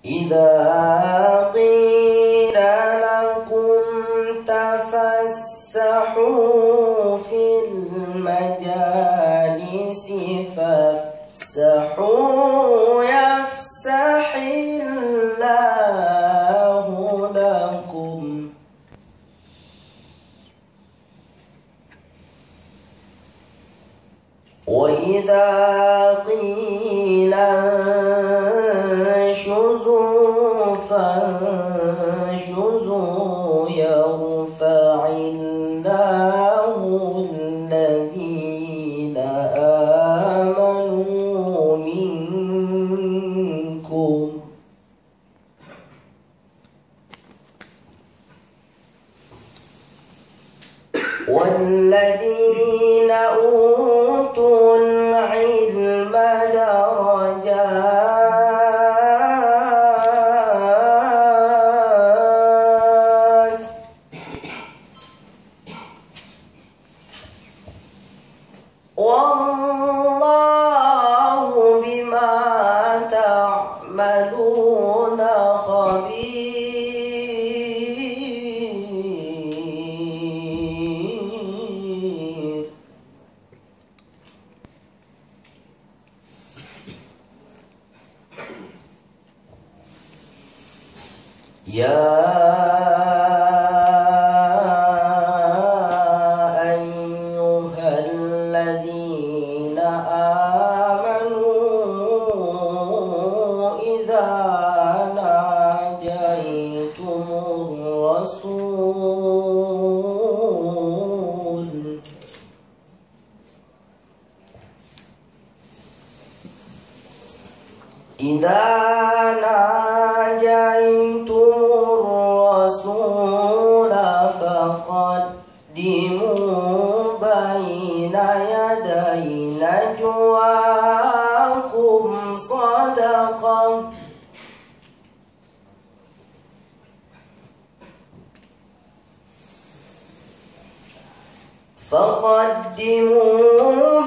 إذا قيل لكم تفسحوا في المجالس فافسحوا يفسح الله لكم وإذا قيل انشزوا فانشزوا يرفع الله الذين آمنوا منكم والذين أوتوا العلم درجات والله بما تعملون خبير. يا أيها الذين آمنوا إذا ناجيتم الرسول فقدموا بين يدي نجواكم صدقة فقدموا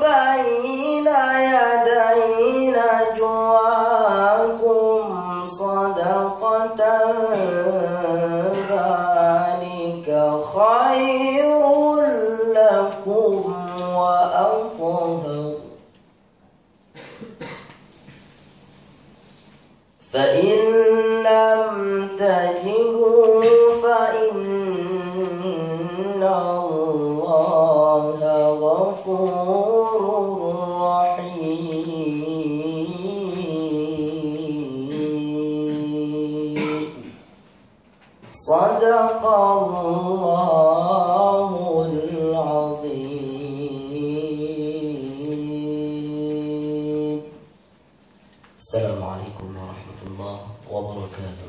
بين يدي نجواكم صدقة ذلك خير لكم وأطهر فإن لم تجدوا فإن الله غفور رحيم. صدق الله العظيم. السلام عليكم ورحمة الله وبركاته.